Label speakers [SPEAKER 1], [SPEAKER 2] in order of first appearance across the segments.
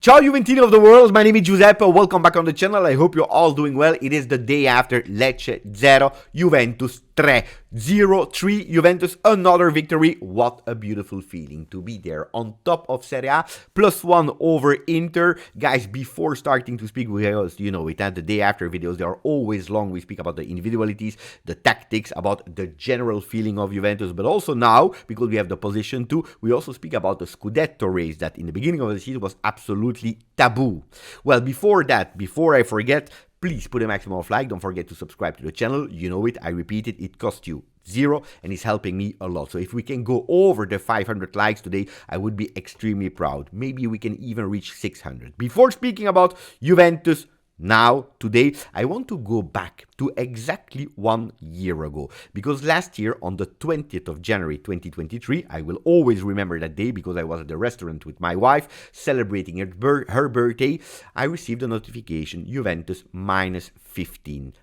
[SPEAKER 1] Ciao Juventini of the world, my name is Giuseppe, welcome back on the channel, I hope you're all doing well. It is the day after Lecce 0, Juventus 3. 0-3, Juventus, another victory. What a beautiful feeling to be there on top of Serie A, +1 over Inter. Guys, before starting to speak, because you know it, the day after videos, they are always long. We speak about the individualities, the tactics, about the general feeling of Juventus, but also now, because we have the position too, we also speak about the Scudetto race that in the beginning of the season was absolutely taboo. Well, before that, before I forget, please put a maximum of like. Don't forget to subscribe to the channel. You know it. I repeat it. It costs you 0 and it's helping me a lot. So if we can go over the 500 likes today, I would be extremely proud. Maybe we can even reach 600. Before speaking about Juventus, now, today, I want to go back to exactly 1 year ago, because last year, on the 20th of January 2023, I will always remember that day because I was at the restaurant with my wife, celebrating her birthday, I received a notification, Juventus minus 15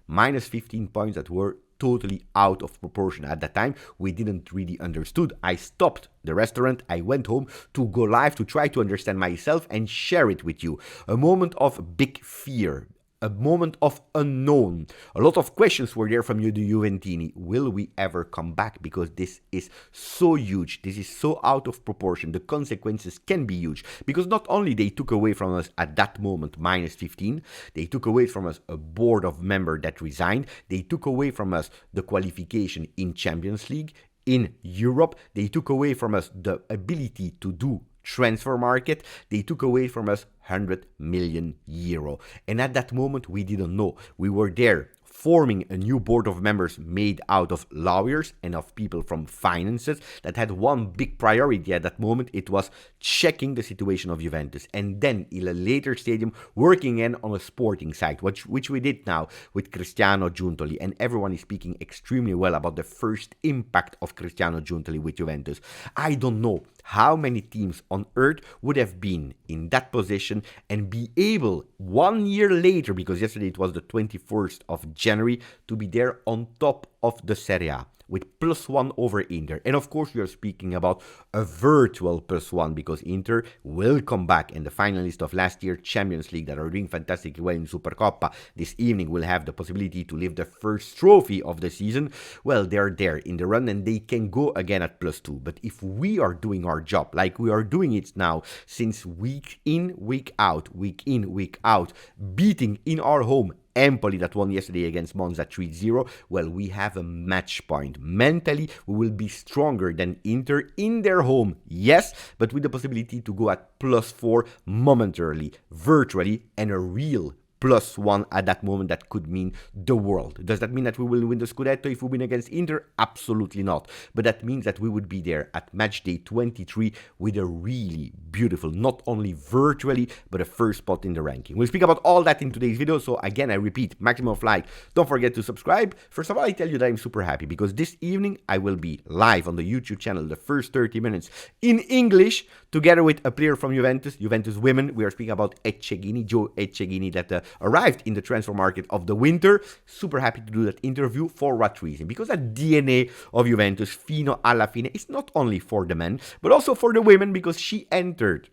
[SPEAKER 1] points that were totally out of proportion. At that time, we didn't really understood. I stopped the restaurant, I went home to go live to try to understand myself and share it with you. A moment of big fear, a moment of unknown. A lot of questions were there from you, the Juventini. Will we ever come back? Because this is so huge. This is so out of proportion. The consequences can be huge. Because not only they took away from us at that moment minus 15, they took away from us a board of members that resigned. They took away from us the qualification in Champions League, in Europe. They took away from us the ability to do transfer market. They took away from us 100 million euro. And at that moment, we didn't know. We were there forming a new board of members made out of lawyers and of people from finances that had one big priority at that moment. It was checking the situation of Juventus, and then in a later stadium working in on a sporting side, which we did now with Cristiano Giuntoli, and everyone is speaking extremely well about the first impact of Cristiano Giuntoli with Juventus. I don't know how many teams on earth would have been in that position and be able 1 year later, because yesterday it was the 21st of January, to be there on top of the Serie A with +1 over Inter. And of course, we are speaking about a virtual +1 because Inter will come back, and the finalists of last year's Champions League that are doing fantastically well in Supercoppa this evening will have the possibility to lift the first trophy of the season. Well, they're there in the run and they can go again at +2. But if we are doing our job like we are doing it now since week in, week out, beating in our home Empoli that won yesterday against Monza 3-0, well, we have a match point. Mentally, we will be stronger than Inter in their home, yes, but with the possibility to go at +4 momentarily, virtually, and a real +1 at that moment. That could mean the world. Does that mean that we will win the Scudetto if we win against Inter? Absolutely not. But that means that we would be there at match day 23 with a really beautiful, not only virtually, but a first spot in the ranking. We'll speak about all that in today's video. So again, I repeat, maximum of like. Don't forget to subscribe. First of all, I tell you that I'm super happy because this evening I will be live on the YouTube channel, the first 30 minutes in English, together with a player from Juventus women. We are speaking about Joe Ecceghini, that arrived in the transfer market of the winter. Super happy to do that interview. For what reason? Because that DNA of Juventus, fino alla fine, is not only for the men, but also for the women, because she entered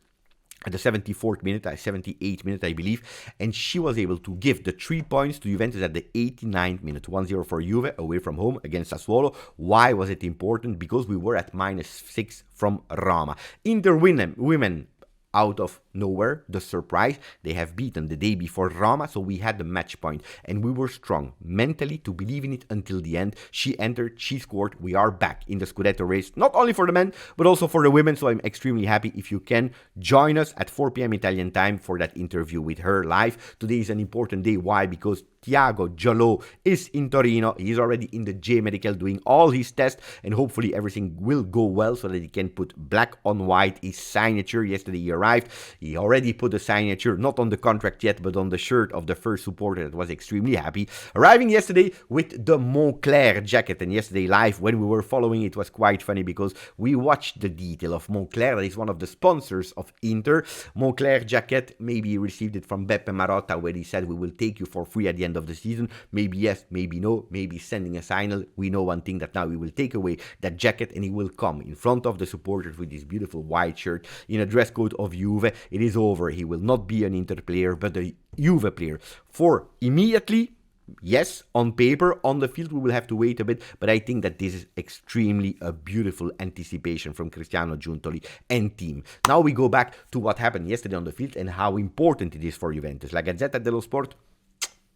[SPEAKER 1] at the 74th minute, 78th minute, I believe, and she was able to give the 3 points to Juventus at the 89th minute. 1-0 for Juve, away from home against Sassuolo. Why was it important? Because we were at -6 from Roma. Inter women, out of nowhere, the surprise, they have beaten the day before Roma, so we had the match point, and we were strong mentally to believe in it until the end. She entered, she scored, we are back in the Scudetto race, not only for the men, but also for the women, so I'm extremely happy. If you can, join us at 4 p.m. Italian time for that interview with her live. Today is an important day. Why? Because Thiago Giallo is in Torino. He's already in the J Medical doing all his tests, and hopefully everything will go well so that he can put black on white his signature. Yesterday he arrived. He already put the signature, not on the contract yet, but on the shirt of the first supporter that was extremely happy. Arriving yesterday with the Moncler jacket, and yesterday live when we were following it was quite funny because we watched the detail of Moncler. That is one of the sponsors of Inter. Moncler jacket, maybe he received it from Beppe Marotta, where he said we will take you for free at the end of the season. Maybe yes, maybe no, maybe sending a signal. We know one thing, that now we will take away that jacket and he will come in front of the supporters with this beautiful white shirt in a dress code of Juve. It is over. He will not be an Inter player, but a Juve player. For immediately, yes, on paper, on the field, we will have to wait a bit, but I think that this is extremely a beautiful anticipation from Cristiano Giuntoli and team. Now we go back to what happened yesterday on the field and how important it is for Juventus. La Gazzetta dello Sport,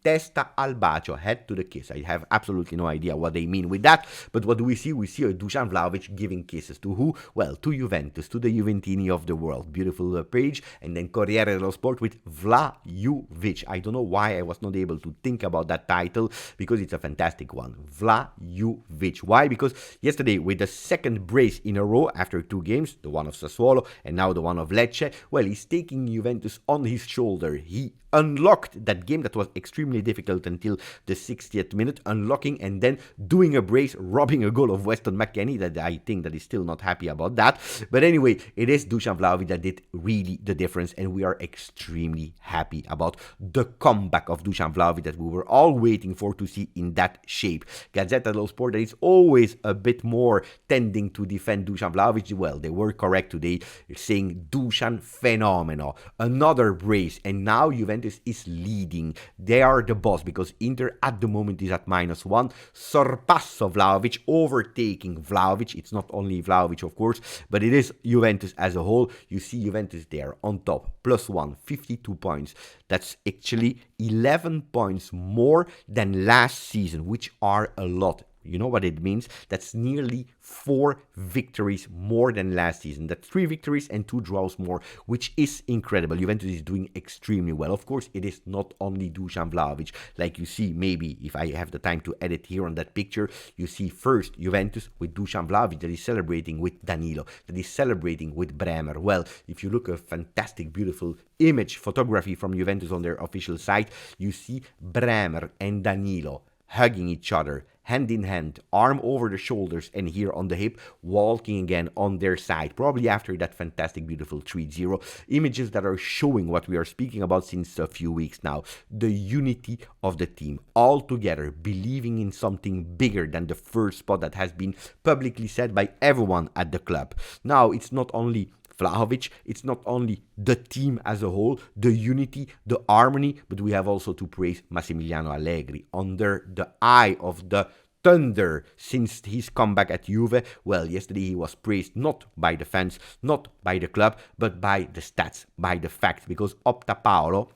[SPEAKER 1] testa al bacio, head to the kiss. I have absolutely no idea what they mean with that, but what do we see? We see a Dusan Vlahovic giving kisses to who? Well, to Juventus, to the Juventini of the world. Beautiful page, and then Corriere dello Sport with VLAJUVIC. I don't know why I was not able to think about that title, because it's a fantastic one. VLAJUVIC. Why? Because yesterday, with the second brace in a row after 2 games, the one of Sassuolo and now the one of Lecce, well, he's taking Juventus on his shoulder. He unlocked that game that was extremely difficult until the 60th minute, unlocking and then doing a brace, robbing a goal of Weston McKennie, that I think that is still not happy about that. But anyway, it is Dusan Vlahovic that did really the difference, and we are extremely happy about the comeback of Dusan Vlahovic that we were all waiting for to see in that shape. Gazzetta dello Sport, that is always a bit more tending to defend Dusan Vlahovic. Well, they were correct today, saying Dusan fenomeno, another brace, and now Juventus is leading. They are the boss, because Inter at the moment is at -1. Sorpasso Vlahovic, overtaking Vlahovic. It's not only Vlahovic, of course, but it is Juventus as a whole. You see Juventus there on top, +1, 52 points. That's actually 11 points more than last season, which are a lot. You know what it means? That's nearly 4 victories more than last season. That's 3 victories and 2 draws more, which is incredible. Juventus is doing extremely well. Of course, it is not only Dusan Vlahovic. Like you see, maybe if I have the time to edit here on that picture, you see first Juventus with Dusan Vlahovic that is celebrating with Danilo, that is celebrating with Bremer. Well, if you look at a fantastic, beautiful image photography from Juventus on their official site, you see Bremer and Danilo hugging each other, hand in hand, arm over the shoulders and here on the hip, walking again on their side, probably after that fantastic, beautiful 3-0. Images that are showing what we are speaking about since a few weeks now, the unity of the team, all together, believing in something bigger than the first spot that has been publicly said by everyone at the club. Now, it's not only Vlahovic, it's not only the team as a whole, the unity, the harmony, but we have also to praise Massimiliano Allegri under the eye of the thunder since his comeback at Juve. Well, yesterday he was praised not by the fans, not by the club, but by the stats, by the facts, because Opta Paolo,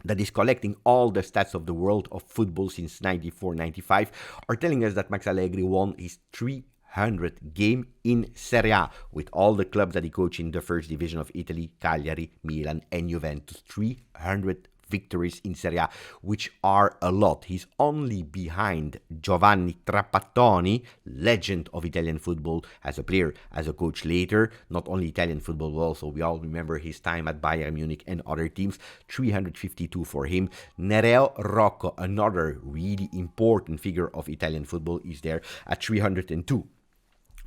[SPEAKER 1] that is collecting all the stats of the world of football since 94-95, are telling us that Max Allegri won his 300th game in Serie A with all the clubs that he coached in the first division of Italy, Cagliari, Milan and Juventus. 300 victories in Serie A, which are a lot. He's only behind Giovanni Trapattoni, legend of Italian football as a player, as a coach later. Not only Italian football, but also we all remember his time at Bayern Munich and other teams. 352 for him. Nereo Rocco, another really important figure of Italian football, is there at 302.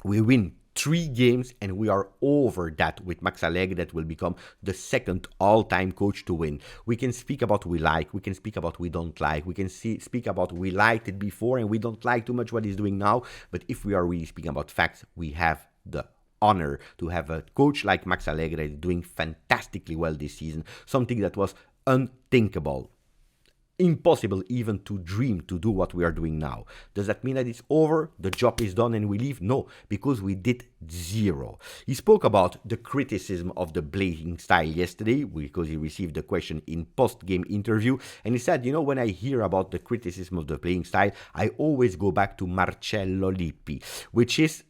[SPEAKER 1] We win 3 games and we are over that with Max Allegri, that will become the second all-time coach to win. We can speak about we like, we can speak about we don't like, we can speak about we liked it before and we don't like too much what he's doing now, but if we are really speaking about facts, we have the honor to have a coach like Max Allegri doing fantastically well this season, something that was unthinkable. Impossible even to dream to do what we are doing now. Does that mean that it's over, the job is done and we leave? No, because we did 0. He spoke about the criticism of the playing style yesterday, because he received the question in post-game interview, and he said, you know, when I hear about the criticism of the playing style, I always go back to Marcello Lippi, which is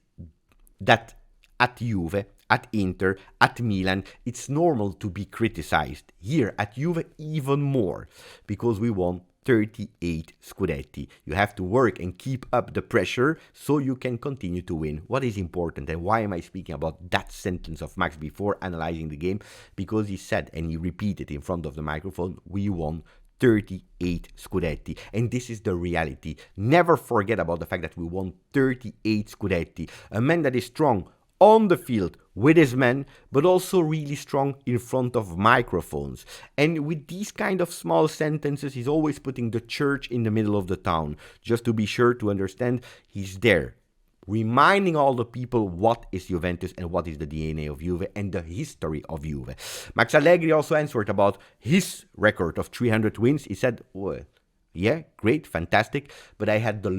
[SPEAKER 1] that at Juve, at Inter, at Milan, it's normal to be criticized. Here at Juve, even more, because we won 38 Scudetti. You have to work and keep up the pressure so you can continue to win. What is important, and why am I speaking about that sentence of Max before analyzing the game? Because he said, and he repeated in front of the microphone, we won 38 Scudetti, and this is the reality. Never forget about the fact that we won 38 Scudetti. A man that is strong on the field with his men, but also really strong in front of microphones. And with these kind of small sentences, he's always putting the church in the middle of the town. Just to be sure to understand, he's there reminding all the people what is Juventus and what is the DNA of Juve and the history of Juve. Max Allegri also answered about his record of 300 wins. He said, well, yeah, great, fantastic, but I had the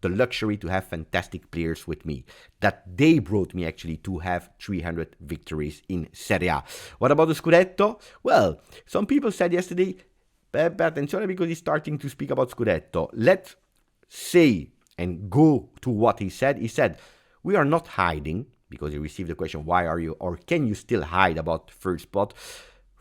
[SPEAKER 1] luxury to have fantastic players with me, that they brought me actually to have 300 victories in Serie A. What about the Scudetto? Well, some people said yesterday, attenzione, because he's starting to speak about Scudetto. Let's say and go to what he said. He said, we are not hiding, because he received the question, why are you, or can you still hide about first spot?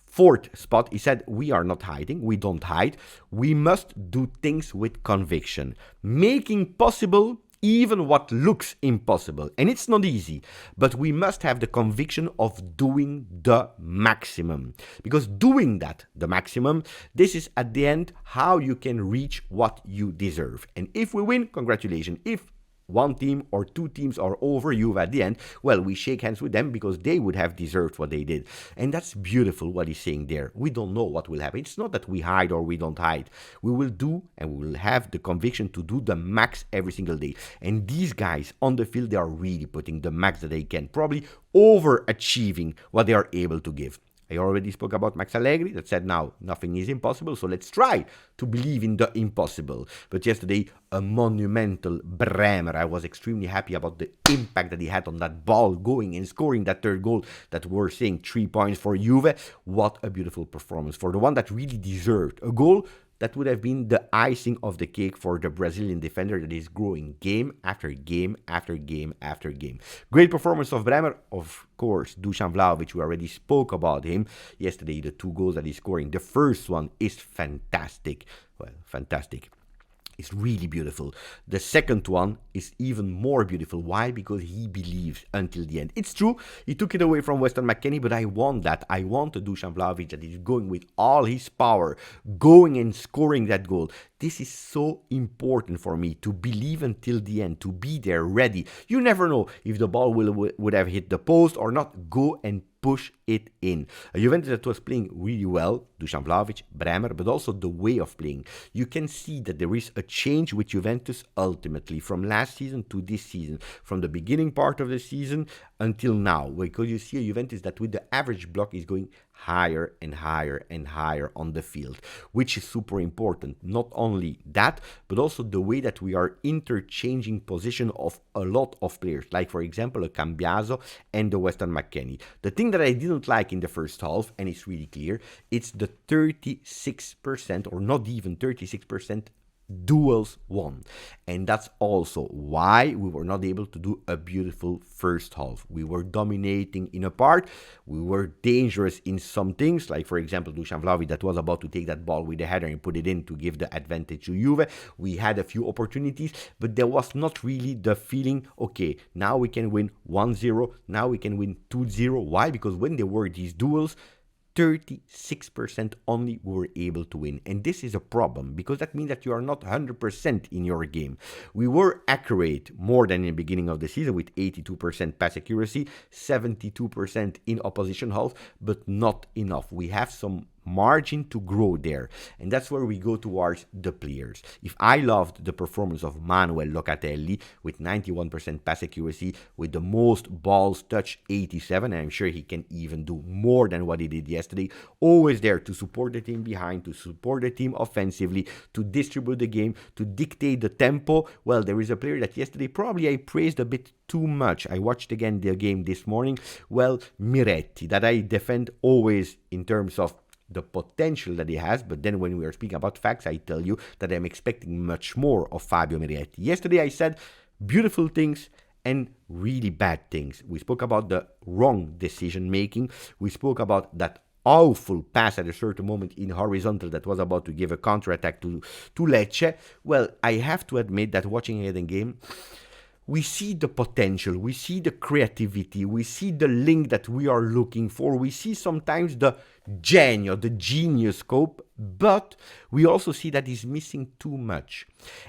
[SPEAKER 1] Fourth spot, he said, we are not hiding, we don't hide. We must do things with conviction, making possible even what looks impossible. And it's not easy, but we must have the conviction of doing the maximum. Because doing that, the maximum, this is at the end how you can reach what you deserve. And if we win, congratulations. If one team or two teams are over Juve at the end, well, we shake hands with them because they would have deserved what they did. And that's beautiful what he's saying there. We don't know what will happen. It's not that we hide or we don't hide. We will do, and we will have the conviction to do the max every single day. And these guys on the field, they are really putting the max that they can, probably overachieving what they are able to give. I already spoke about Max Allegri that said now nothing is impossible, so let's try to believe in the impossible. But yesterday, a monumental Bremer. I was extremely happy about the impact that he had on that ball, going and scoring that third goal that we're saying 3 points for Juve. What a beautiful performance for the one that really deserved a goal. That would have been the icing of the cake for the Brazilian defender that is growing game after game after game after game. Great performance of Bremer. Of course, Dusan Vlahovic, we already spoke about him yesterday, the 2 goals that he's scoring. The first one is fantastic. Well, fantastic. It's really beautiful. The second one is even more beautiful. Why? Because he believes until the end. It's true, he took it away from Weston McKennie, but I want that. I want a Dusan Vlahovic that is going with all his power, going and scoring that goal. This is so important for me, to believe until the end, to be there ready. You never know if the ball would have hit the post or not. Go and push it in. A Juventus that was playing really well, Dusan Vlahovic, Bremer, but also the way of playing. You can see that there is a change with Juventus ultimately from last season to this season, from the beginning part of the season until now, because you see a Juventus that with the average block is going higher and higher and higher on the field, which is super important. Not only that, but also the way that we are interchanging position of a lot of players, like for example a Cambiaso and the Weston McKennie. The thing that I didn't like in the first half, and it's really clear, it's the 36% or not even 36% duels won. And that's also why we were not able to do a beautiful first half. We were dominating in a part, we were dangerous in some things, like for example Dusan Vlahovic that was about to take that ball with the header and put it in to give the advantage to Juve. We had a few opportunities, but there was not really the feeling, okay, now we can win 1-0, now we can win 2-0. Why? Because when there were these duels, 36% only were able to win. And this is a problem, because that means that you are not 100% in your game. We were accurate more than in the beginning of the season with 82% pass accuracy, 72% in opposition half, but not enough. We have some margin to grow there, and that's where we go towards the players. If I loved the performance of Manuel Locatelli with 91% pass accuracy, with the most balls touched 87, and I'm sure he can even do more than what he did yesterday, always there to support the team behind, to support the team offensively, to distribute the game, to dictate the tempo. Well, there is a player that yesterday probably I praised a bit too much. I watched again the game this morning. Well, Miretti, that I defend always in terms of the potential that he has, but then when we are speaking about facts, I tell you that I'm expecting much more of Fabio Miretti. Yesterday I said beautiful things and really bad things. We spoke about the wrong decision making. We spoke about that awful pass at a certain moment in horizontal that was about to give a counterattack to Lecce. Well, I have to admit that watching it in game, we see the potential, we see the creativity, we see the link that we are looking for, we see sometimes the genio, the genius scope, but we also see that he's missing too much.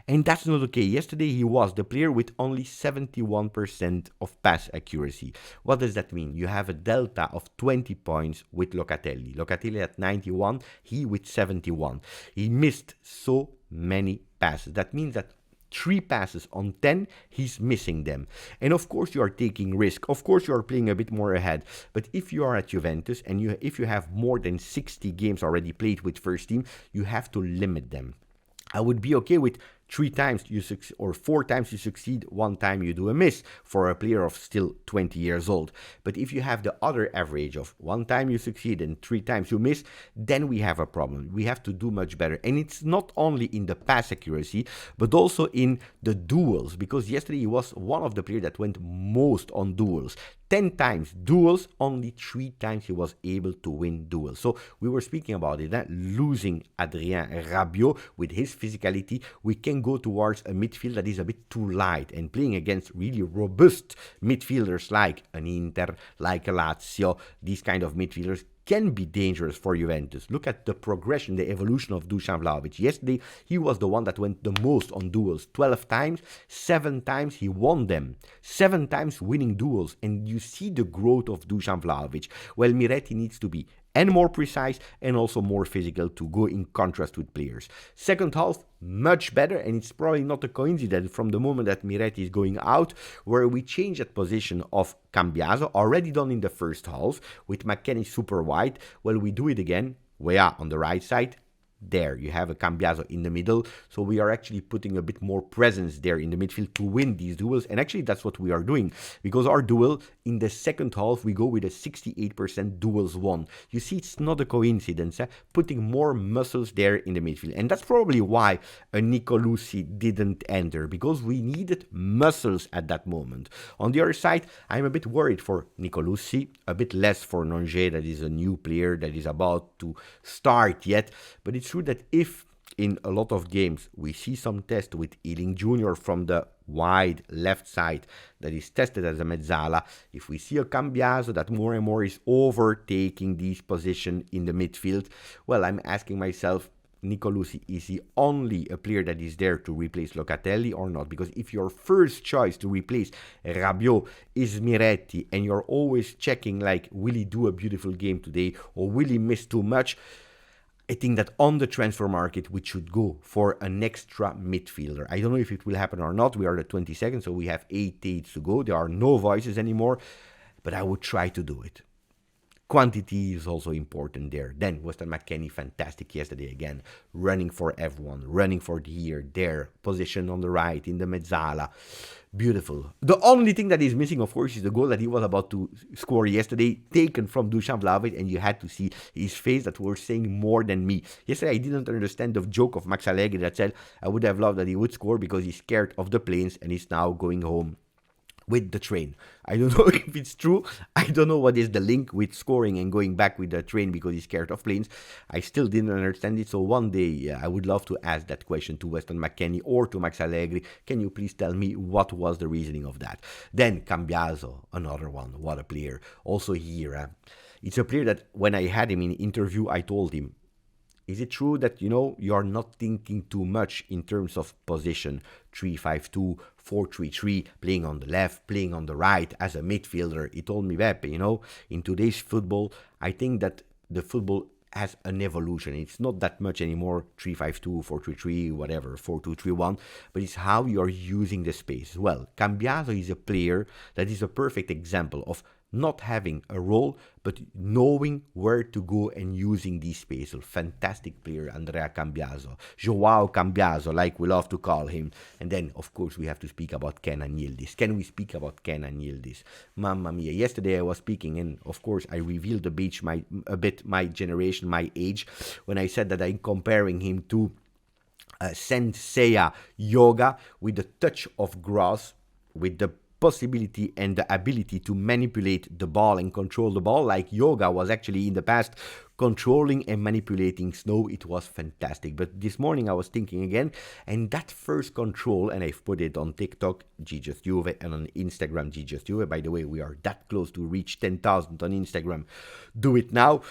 [SPEAKER 1] And that's not okay. Yesterday he was the player with only 71% of pass accuracy. What does that mean? You have a delta of 20 points with Locatelli. Locatelli at 91, he with 71. He missed so many passes. That means that 3 passes on 10, he's missing them. And of course you are taking risk. Of course you are playing a bit more ahead. But if you are at Juventus and if you have more than 60 games already played with first team, you have to limit them. I would be okay with 3 times you succeed or 4 times you succeed, 1 time you do a miss for a player of still 20 years old. But if you have the other average of 1 time you succeed and 3 times you miss, then we have a problem. We have to do much better. And it's not only in the pass accuracy, but also in the duels, because yesterday he was one of the players that went most on duels. 10 times duels, only 3 times he was able to win duels. So we were speaking about it, losing Adrien Rabiot with his physicality, we can go towards a midfield that is a bit too light, and playing against really robust midfielders like an Inter, like a Lazio, these kind of midfielders can be dangerous for Juventus. Look at the progression, the evolution of Dusan Vlahovic. Yesterday, he was the one that went the most on duels. 12 times, 7 times he won them. 7 times winning duels. And you see the growth of Dusan Vlahovic. Well, Miretti needs to be and more precise and also more physical to go in contrast with players. Second half, much better, and it's probably not a coincidence from the moment that Miretti is going out, where we change that position of Cambiaso, already done in the first half, with McKennie super wide. Well, we do it again, Weah on the right side. There, you have a Cambiaso in the middle, so we are actually putting a bit more presence there in the midfield to win these duels, and actually that's what we are doing, because our duel, in the second half, we go with a 68% duels won. You see, it's not a coincidence, putting more muscles there in the midfield, and that's probably why Nicolosi didn't enter, because we needed muscles at that moment. On the other side, I'm a bit worried for Nicolosi, a bit less for Nonge, that is a new player that is about to start yet, but it's true that if in a lot of games we see some test with Ealing Jr. from the wide left side that is tested as a mezzala, if we see a Cambiaso that more and more is overtaking this position in the midfield, well, I'm asking myself, Nicolosi, is he only a player that is there to replace Locatelli or not? Because if your first choice to replace Rabiot is Miretti and you're always checking like, will he do a beautiful game today or will he miss too much? I think that on the transfer market, we should go for an extra midfielder. I don't know if it will happen or not. We are the 22nd, so we have 8 days to go. There are no voices anymore, but I would try to do it. Quantity is also important there. Then Weston McKennie, fantastic yesterday again, running for everyone, running for here, there, position on the right, in the mezzala. Beautiful. The only thing that is missing, of course, is the goal that he was about to score yesterday, taken from Dusan Vlahovic, and you had to see his face that was saying more than me. Yesterday, I didn't understand the joke of Max Allegri that said, I would have loved that he would score because he's scared of the planes and he's now going home with the train. I don't know if it's true. I don't know what is the link with scoring and going back with the train because he's scared of planes. I still didn't understand it. So one day I would love to ask that question to Weston McKennie or to Max Allegri. Can you please tell me what was the reasoning of that? Then Cambiaso, another one. What a player. Also here, it's a player that when I had him in interview, I told him, is it true that, you're not thinking too much in terms of position, 3-5-2, 4-3-3, playing on the left, playing on the right as a midfielder? He told me, Beppe, in today's football, I think that the football has an evolution. It's not that much anymore 3-5-2, 4-3-3, whatever, 4-2-3-1, but it's how you're using the space. Well, Cambiaso is a player that is a perfect example of not having a role, but knowing where to go and using these spaces. Fantastic player, Andrea Cambiaso. Joao Cambiaso, like we love to call him. And then, of course, we have to speak about Kenan Yildiz. Can we speak about Kenan Yildiz? Mamma mia. Yesterday I was speaking, and of course I revealed a bit my generation, my age, when I said that I'm comparing him to Senseiya Yoga with the touch of grass, with the possibility and the ability to manipulate the ball and control the ball, like Yoga was actually in the past controlling and manipulating snow. It was fantastic. But this morning I was thinking again, and that first control, and I've put it on TikTok, GJustjuve, and on Instagram, GJustjuve. By the way, we are that close to reach 10,000 on Instagram. Do it now.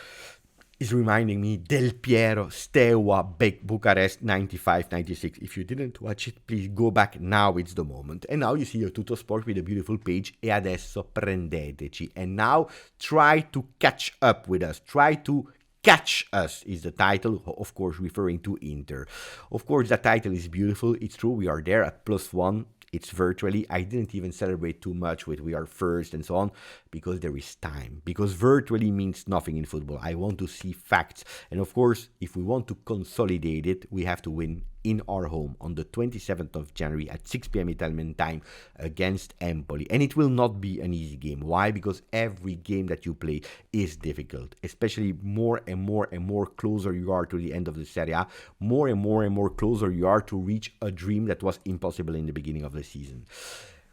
[SPEAKER 1] Is reminding me Del Piero, Steaua, Bucharest 95-96. If you didn't watch it, please go back. Now it's the moment. And now you see a Tutto Sport with a beautiful page. E adesso prendeteci. And now try to catch up with us. Try to Catch Us is the title, of course, referring to Inter. Of course, that title is beautiful. It's true, we are there at +1. It's virtually. I didn't even celebrate too much with we are first and so on because there is time. Because virtually means nothing in football. I want to see facts. And of course, if we want to consolidate it, we have to win in our home on the 27th of January at 6 p.m. Italian time against Empoli. And it will not be an easy game. Why? Because every game that you play is difficult, especially more and more closer you are to the end of the Serie A, more and more closer you are to reach a dream that was impossible in the beginning of the season.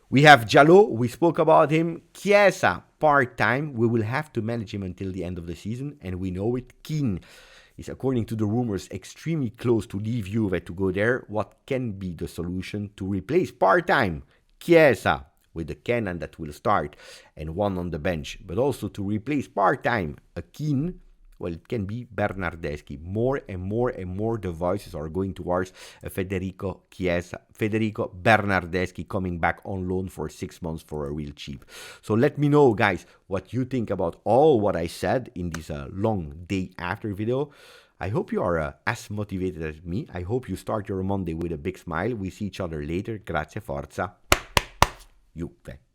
[SPEAKER 1] We have Jallo, we spoke about him. Chiesa, part-time. We will have to manage him until the end of the season, and we know it. Keane is, according to the rumors, extremely close to leave Juve to go there. What can be the solution to replace part-time Chiesa with the Kenan that will start and one on the bench, but also to replace part-time a Keane? Well, it can be Bernardeschi. More and more the voices are going towards Federico Bernardeschi coming back on loan for 6 months for a real cheap. So let me know, guys, what you think about all what I said in this long day after video. I hope you are as motivated as me. I hope you start your Monday with a big smile. We see each other later. Grazie, forza, Juve.